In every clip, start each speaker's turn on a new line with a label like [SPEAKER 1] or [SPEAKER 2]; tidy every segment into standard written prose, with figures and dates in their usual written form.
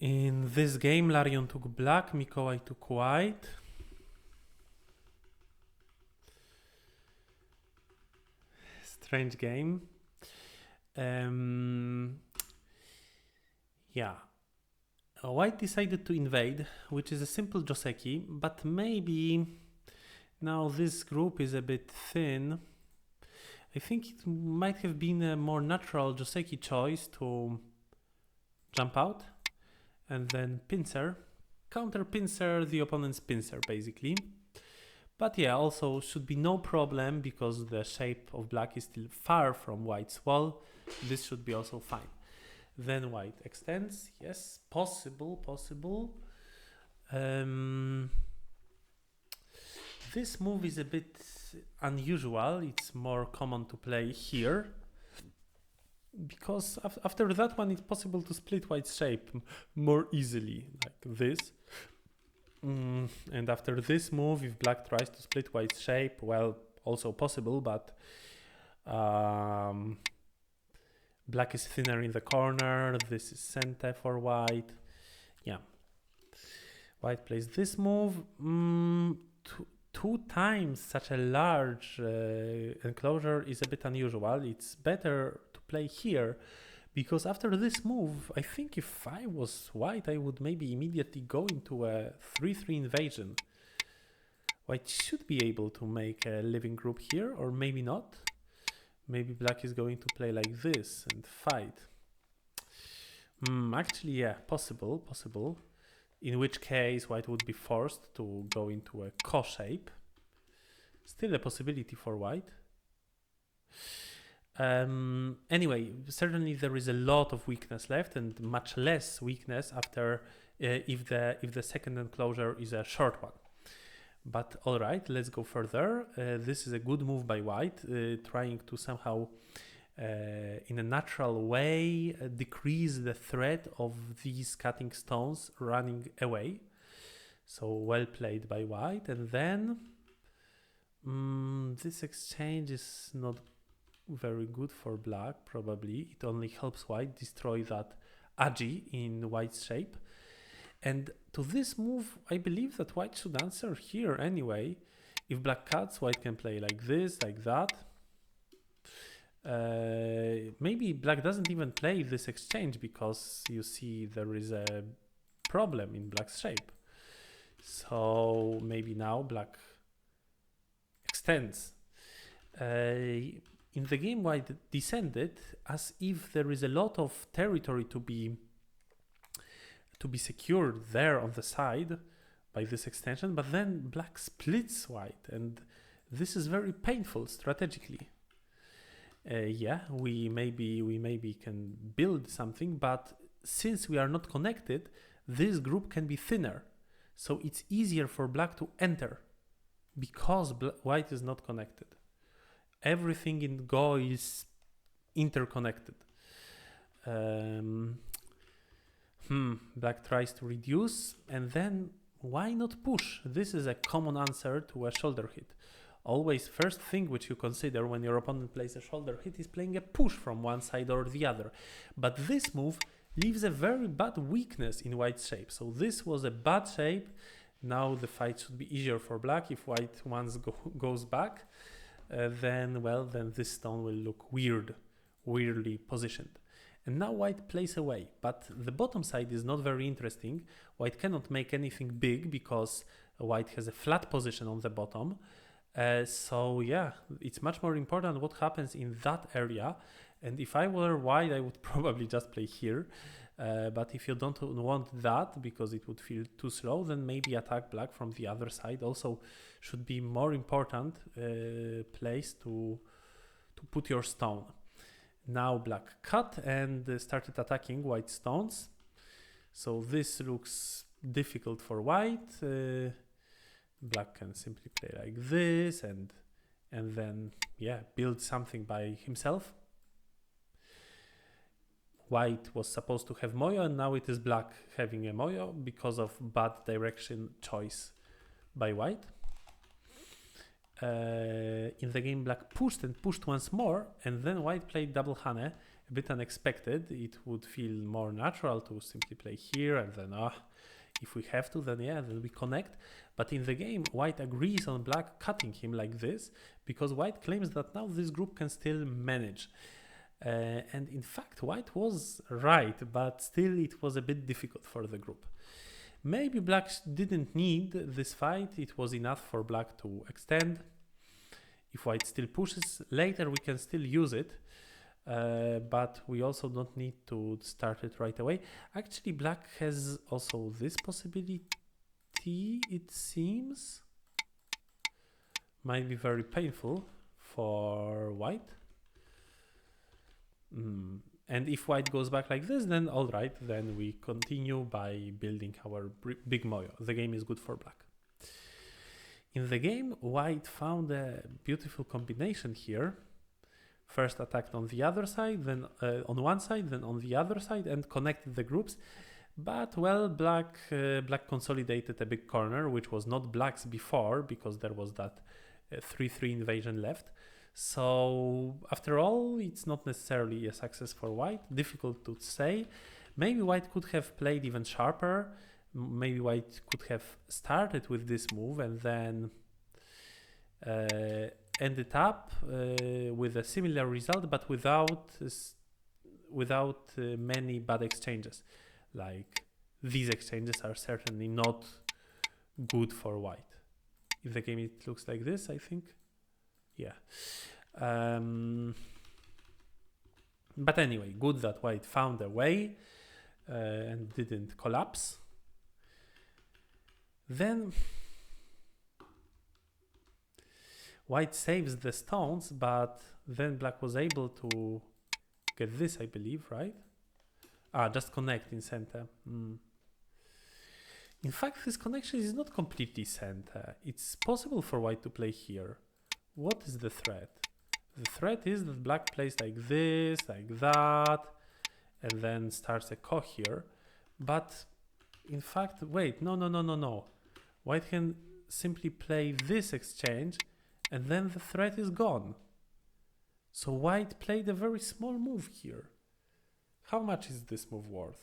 [SPEAKER 1] In this game, Larion took black, Mikołaj took white. Strange game. Yeah. White decided to invade, which is a simple Joseki, but maybe now this group is a bit thin. I think it might have been a more natural Joseki choice to jump out and then pincer, counter pincer the opponent's pincer basically. But yeah, also should be no problem because the shape of black is still far from white's wall. This should be also fine. Then white extends. Yes, possible. This move is a bit unusual. It's more common to play here because after that one it's possible to split white's shape more easily, like this. And after this move, if black tries to split white's shape, well, also possible, but black is thinner in the corner. This is center for white. Yeah. White plays this move. Two times such a large enclosure is a bit unusual. It's better to play here because after this move, I think if I was white, I would maybe immediately go into a 3-3 invasion. White should be able to make a living group here, or maybe not. Maybe black is going to play like this and fight. Actually, yeah, possible. In which case, white would be forced to go into a ko shape. Still a possibility for white. Anyway, certainly there is a lot of weakness left, and much less weakness after if the second enclosure is a short one. But all right, let's go further. This is a good move by white, trying to somehow, in a natural way, decrease the threat of these cutting stones running away. So well played by white. And then this exchange is not very good for black, probably. It only helps white destroy that Agi in white's shape. And to this move, I believe that white should answer here anyway. If black cuts, white can play like this, like that. Maybe black doesn't even play this exchange because you see there is a problem in black's shape. So maybe now black extends. In the game, white descended as if there is a lot of territory to be secured there on the side by this extension, but then black splits white, and this is very painful strategically. Yeah, we maybe can build something, but since we are not connected, this group can be thinner, so it's easier for black to enter because white is not connected. Everything in Go is interconnected. Black tries to reduce, and then why not push? This is a common answer to a shoulder hit. Always first thing which you consider when your opponent plays a shoulder hit is playing a push from one side or the other. But this move leaves a very bad weakness in white's shape. So this was a bad shape. Now the fight should be easier for black. If white once goes back, then this stone will look weirdly positioned. And now white plays away, but the bottom side is not very interesting. White cannot make anything big because white has a flat position on the bottom. So yeah, it's much more important what happens in that area. And if I were white, I would probably just play here. But if you don't want that because it would feel too slow, then maybe attack black from the other side also should be more important place to put your stone. Now black cut and started attacking white stones. So this looks difficult for white. Black can simply play like this and then build something by himself. White was supposed to have Moyo, and now it is black having a Moyo because of bad direction choice by white. In the game, black pushed once more, and then white played double Hane, a a bit unexpected. It would feel more natural to simply play here and then if we have to, then yeah, then we connect. But in the game, white agrees on black cutting him like this because white claims that now this group can still manage. And in fact, white was right, but still it was a bit difficult for the group. Maybe black didn't need this fight. It was enough for black to extend. If white still pushes, later we can still use it. But we also don't need to start it right away. Actually, black has also this possibility, it seems. Might be very painful for white. And if white goes back like this, then all right, then we continue by building our big moyo. The game is good for black. In the game, white found a beautiful combination here. First attacked on the other side, then on one side, then on the other side, and connected the groups. But well, black consolidated a big corner, which was not black's before, because there was that 3-3 invasion left. So after all, it's not necessarily a success for white. Difficult to say. Maybe white could have played even sharper. Maybe white could have started with this move and then ended up with a similar result, but without many bad exchanges. Like these exchanges are certainly not good for white. In the game it looks like this, I think. Yeah. But anyway, good that white found a way and didn't collapse. Then white saves the stones, but then black was able to get this, I believe, right? Just connect in center. In fact, this connection is not completely center. It's possible for white to play here. What is the threat? The threat is that black plays like this, like that, and then starts a ko here. But in fact, wait, no. White can simply play this exchange, and then the threat is gone. So white played a very small move here. How much is this move worth?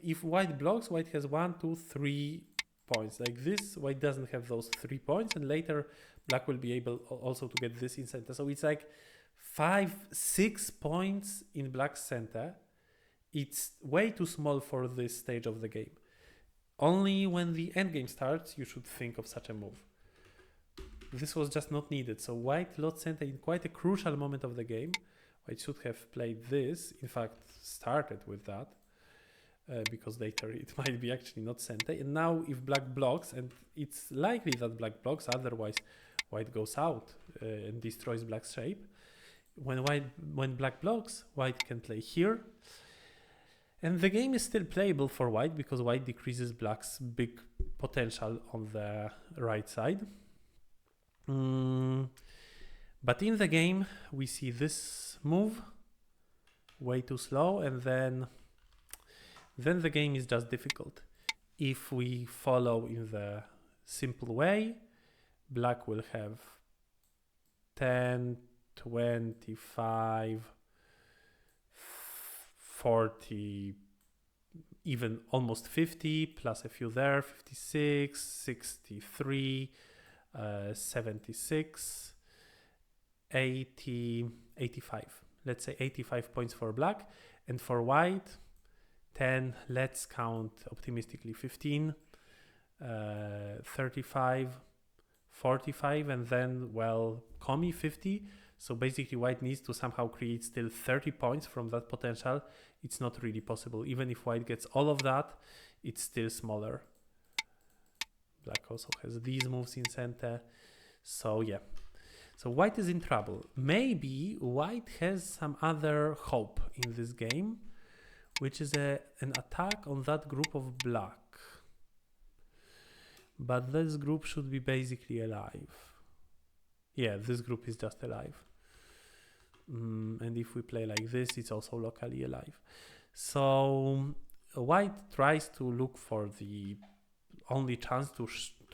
[SPEAKER 1] If white blocks, white has 1, 2, 3 points. Like this, white doesn't have those 3 points, and later black will be able also to get this in center. So it's like 5, 6 points in black's center. It's way too small for this stage of the game. Only when the endgame starts, you should think of such a move. This was just not needed. So white lost center in quite a crucial moment of the game. White should have played this. In fact, started with that. Because later it might be actually not center. And now if black blocks, and it's likely that black blocks, otherwise white goes out and destroys black's shape. When black blocks, white can play here. And the game is still playable for white because white decreases black's big potential on the right side. But in the game, we see this move, way too slow, and then the game is just difficult. If we follow in the simple way, black will have 10, 25, 40, even almost 50, plus a few there, 56, 63, 76, 80, 85. Let's say 85 points for black, and for white, 10, let's count optimistically 15, 35, 45, and then, well, Komi 50. So basically white needs to somehow create still 30 points from that potential. It's not really possible. Even if white gets all of that, it's still smaller. Black also has these moves in center. So yeah. So white is in trouble. Maybe white has some other hope in this game, which is an attack on that group of black. But this group should be basically alive. Yeah, this group is just alive. And if we play like this, it's also locally alive. So white tries to look for the only chance to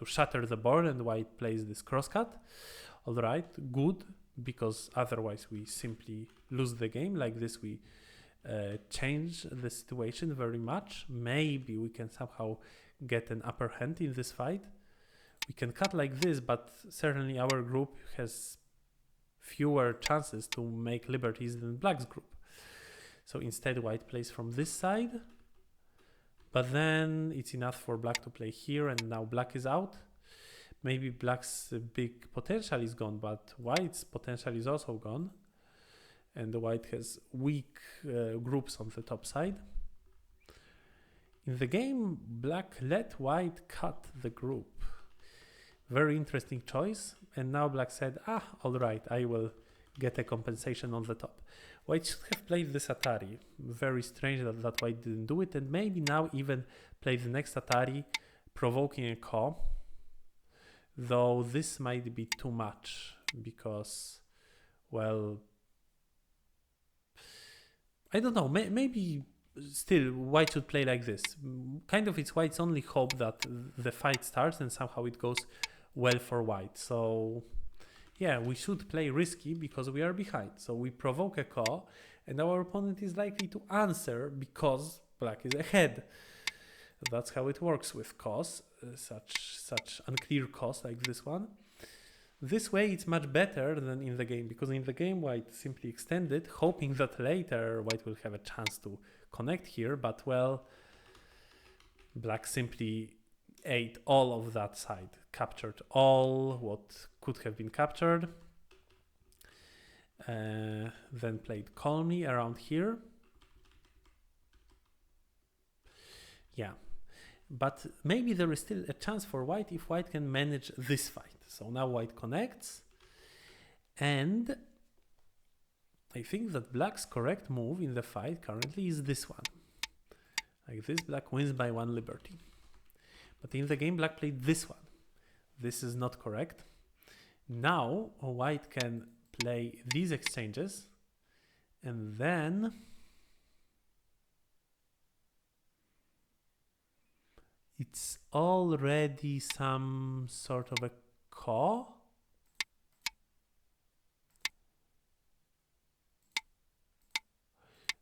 [SPEAKER 1] shatter the board, and white plays this crosscut. All right, good. because otherwise we simply lose the game. Like this, we change the situation very much. Maybe we can somehow get an upper hand in this fight. We can cut like this, but certainly our group has fewer chances to make liberties than black's group. So instead white plays from this side, but then it's enough for black to play here, and now black is out. Maybe black's big potential is gone, but white's potential is also gone. And the white has weak groups on the top side. In the game, black let white cut the group. Very interesting choice. And now black said, all right, I will get a compensation on the top. White should have played this Atari. Very strange that white didn't do it. And maybe now even play the next Atari, provoking a ko. Though this might be too much because, well, I don't know, maybe still white should play like this. Kind of it's white's only hope that the fight starts and somehow it goes well for white. So yeah, we should play risky because we are behind. So we provoke a ko and our opponent is likely to answer because black is ahead. That's how it works with kos, such unclear kos like this one. This way it's much better than in the game, because in the game white simply extended, hoping that later white will have a chance to connect here, but well, black simply ate all of that side, captured all what could have been captured, then played calmly around here. Yeah. But maybe there is still a chance for white if white can manage this fight. So now white connects. And I think that black's correct move in the fight currently is this one. Like this, black wins by 1 liberty. But in the game, black played this one. This is not correct. Now white can play these exchanges. And then it's already some sort of a ko.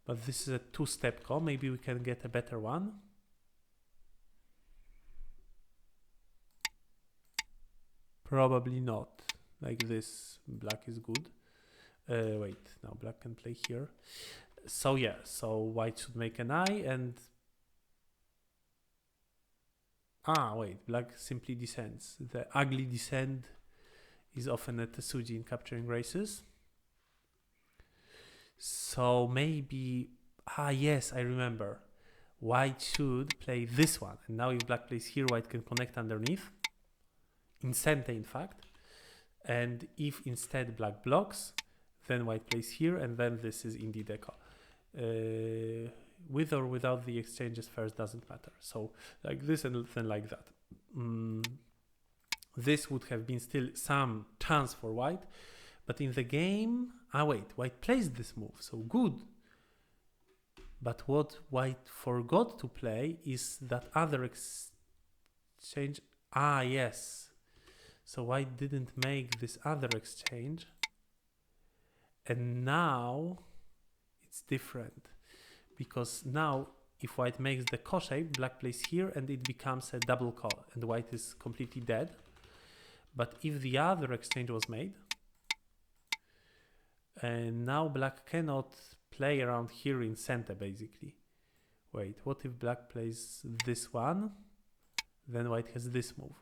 [SPEAKER 1] But this is a 2-step ko. Maybe we can get a better one. Probably not. Like this, black is good. Wait, now black can play here. So yeah, so white should make an eye and wait, black simply descends. The ugly descent is often a Tesuji in capturing races. So maybe, yes, I remember. White should play this one. And now if black plays here, white can connect underneath. In center, in fact. And if instead black blocks, then white plays here, and then this is indeed a ko. With or without the exchanges first doesn't matter. So like this and then like that. This would have been still some chance for white, but in the game, wait, white plays this move, so good. But what white forgot to play is that other exchange. Yes. So white didn't make this other exchange, and now it's different. Because now, if white makes the ko shape, black plays here and it becomes a double ko, and white is completely dead. But if the other exchange was made, and now black cannot play around here in center, basically. Wait, what if black plays this one? Then white has this move.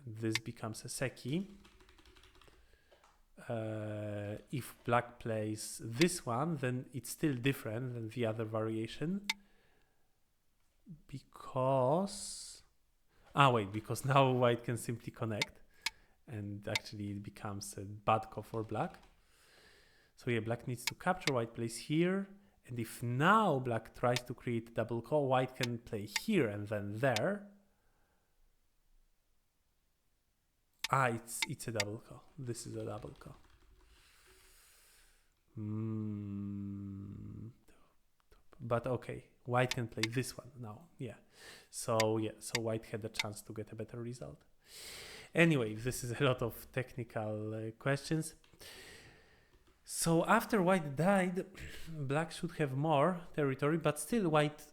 [SPEAKER 1] And this becomes a seki. If black plays this one, then it's still different than the other variation, because because now white can simply connect, and actually it becomes a bad ko for black. So yeah, black needs to capture, white plays here, and if now black tries to create double ko, white can play here and then there. It's a double ko. This is a double ko. But okay, white can play this one now. So white had a chance to get a better result. Anyway, this is a lot of technical questions. So after white died, black should have more territory, but still white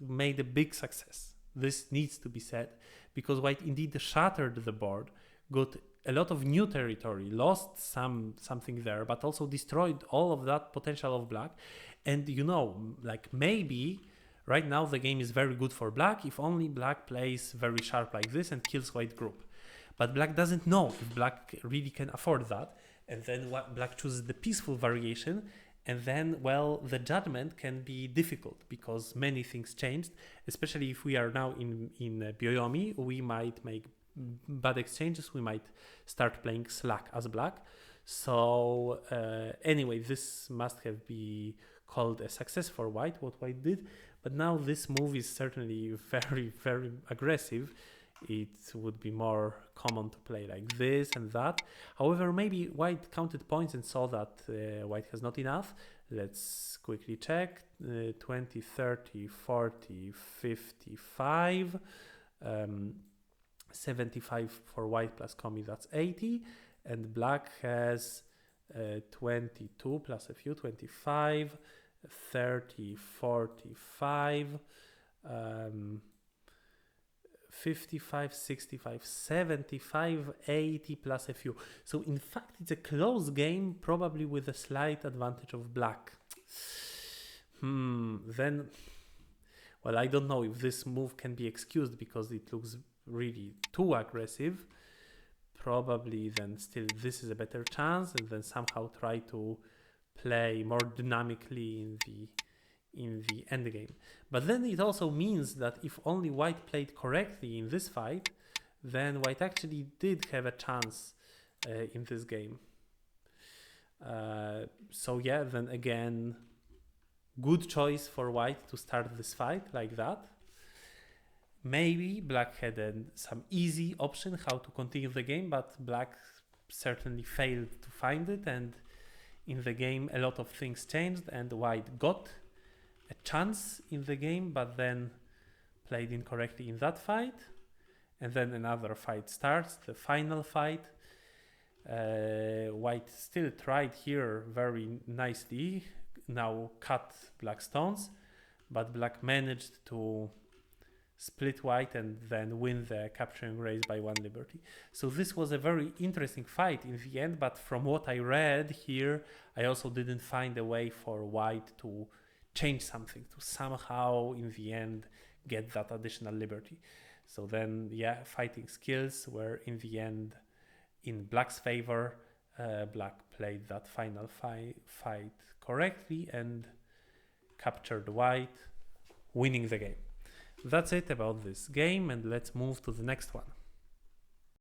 [SPEAKER 1] made a big success. This needs to be said, because white indeed shattered the board, got a lot of new territory, lost something there, but also destroyed all of that potential of black. And like maybe right now the game is very good for black if only black plays very sharp like this and kills white group. But black doesn't know if black really can afford that. And then black chooses the peaceful variation. And then, well, the judgment can be difficult because many things changed, especially if we are now in Byoyomi, we might make bad exchanges, we might start playing slack as black. So anyway, this must have been called a success for white, what white did. But now this move is certainly very, very aggressive. It would be more common to play like this and that. However, maybe white counted points and saw that white has not enough. Let's quickly check. 20, 30, 40, 55. 75 for white plus Komi, that's 80. And black has 22 plus a few, 25, 30, 45, 55, 65, 75, 80 plus a few. So in fact, it's a close game, probably with a slight advantage of black. Then, well, I don't know if this move can be excused because it looks really too aggressive. Probably then still this is a better chance, and then somehow try to play more dynamically in the end game. But then it also means that if only white played correctly in this fight, then white actually did have a chance in this game. So yeah, then again, good choice for white to start this fight like that. Maybe black had some easy option how to continue the game, but black certainly failed to find it, and in the game a lot of things changed, and white got a chance in the game, but then played incorrectly in that fight. And then another fight starts, the final fight. White still tried here very nicely, now cut black stones, but black managed to split white and then win the capturing race by 1 liberty. So this was a very interesting fight in the end, but from what I read here, I also didn't find a way for white to change something, to somehow in the end get that additional liberty. So then, yeah, fighting skills were in the end in black's favor. Black played that final fight correctly and captured white, winning the game. That's it about this game, and let's move to the next one.